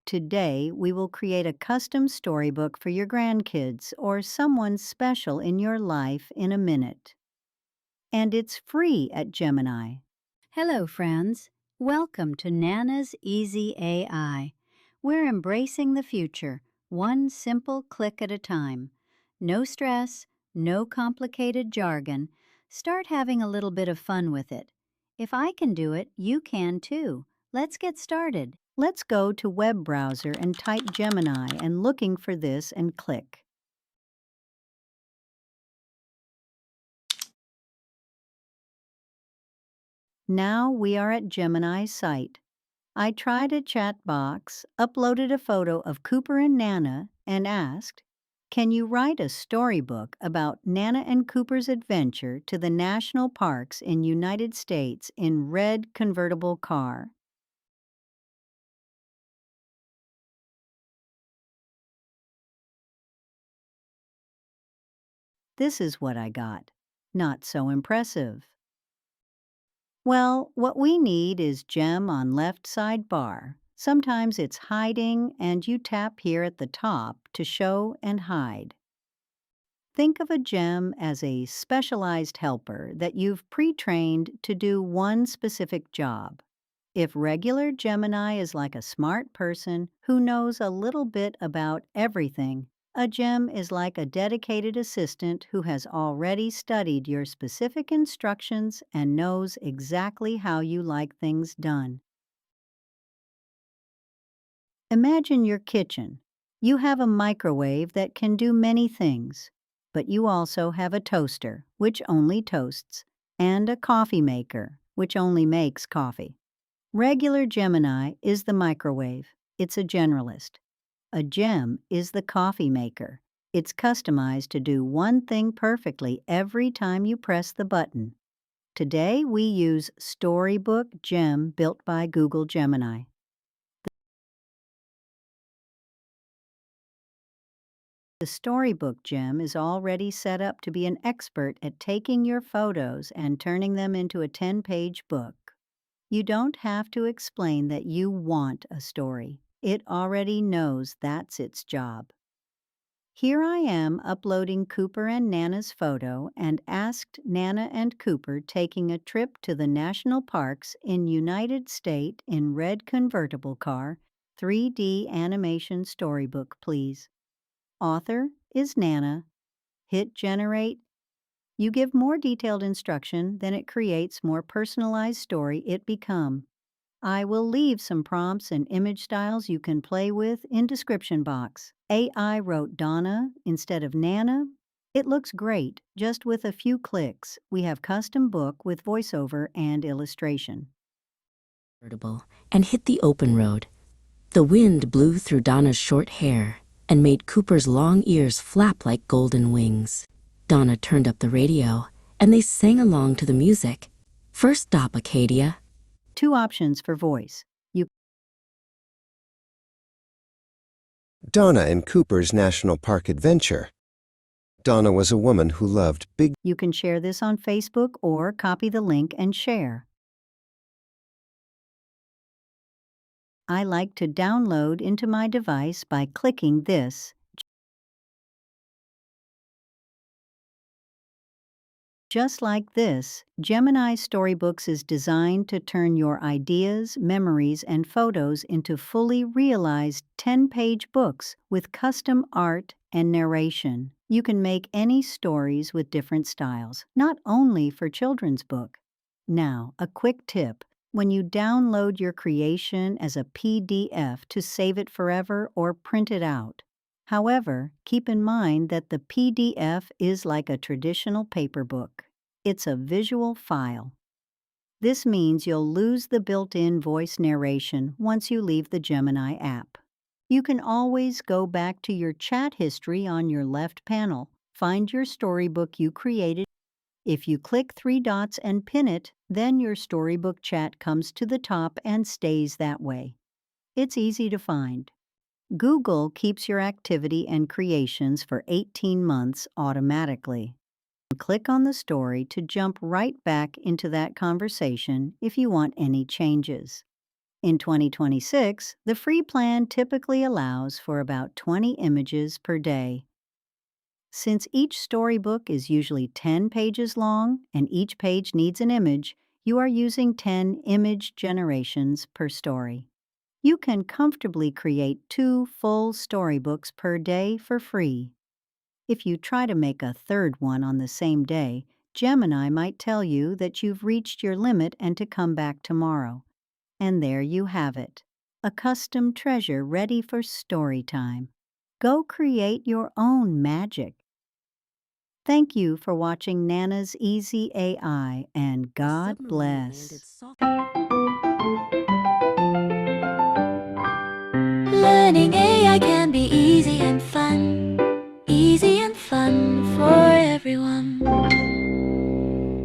Today, we will create a custom storybook for your grandkids or someone special in your life in a minute. And it's free at Gemini. Hello, friends. Welcome to Nana's Easy AI. We're embracing the future, one simple click at a time. No stress, no complicated jargon. Start having a little bit of fun with it. If I can do it, you can too. Let's get started. Let's go to web browser and type Gemini and looking for this and click. Now we are at Gemini's site. I tried a chat box, uploaded a photo of Cooper and Nana, and asked, "Can you write a storybook about Nana and Cooper's adventure to the national parks in United States in red convertible car?" This is what I got. Not so impressive. Well, what we need is gem on left sidebar. Sometimes it's hiding and you tap here at the top to show and hide. Think of a gem as a specialized helper that you've pre-trained to do one specific job. If regular Gemini is like a smart person who knows a little bit about everything, a gem is like a dedicated assistant who has already studied your specific instructions and knows exactly how you like things done. Imagine your kitchen. You have a microwave that can do many things, but you also have a toaster, which only toasts, and a coffee maker, which only makes coffee. Regular Gemini is the microwave. It's a generalist. A gem is the coffee maker. It's customized to do one thing perfectly every time you press the button. Today, we use Storybook Gem built by Google Gemini. The Storybook Gem is already set up to be an expert at taking your photos and turning them into a 10-page book. You don't have to explain that you want a story. It already knows that's its job. Here I am uploading Cooper and Nana's photo and asked Nana and Cooper taking a trip to the national parks in United States in red convertible car, 3D animation storybook, please. Author is Nana. Hit generate. You give more detailed instruction, then it creates more personalized story it become. I will leave some prompts and image styles you can play with in description box. AI wrote Donna instead of Nana. It looks great, just with a few clicks. We have custom book with voiceover and illustration. Convertible and hit the open road. The wind blew through Donna's short hair and made Cooper's long ears flap like golden wings. Donna turned up the radio, and they sang along to the music. First stop, Acadia. Two options for voice. Donna and Cooper's National Park Adventure. Donna was a woman who loved big. You can share this on Facebook or copy the link and share. I like to download into my device by clicking this. Just like this, Gemini Storybooks is designed to turn your ideas, memories, and photos into fully realized 10-page books with custom art and narration. You can make any stories with different styles, not only for children's book. Now, a quick tip. When you download your creation as a PDF to save it forever or print it out. However, keep in mind that the PDF is like a traditional paper book. It's a visual file. This means you'll lose the built-in voice narration once you leave the Gemini app. You can always go back to your chat history on your left panel. Find your storybook you created. If you click three dots and pin it, then your storybook chat comes to the top and stays that way. It's easy to find. Google keeps your activity and creations for 18 months automatically. Click on the story to jump right back into that conversation if you want any changes. In 2026, the free plan typically allows for about 20 images per day. Since each storybook is usually 10 pages long and each page needs an image, you are using 10 image generations per story. You can comfortably create 2 full storybooks per day for free. If you try to make a third one on the same day, Gemini might tell you that you've reached your limit and to come back tomorrow. And there you have it, a custom treasure ready for story time. Go create your own magic. Thank you for watching Nana's Easy AI, and A God submarine landed bless. softly. Learning AI can be easy and fun.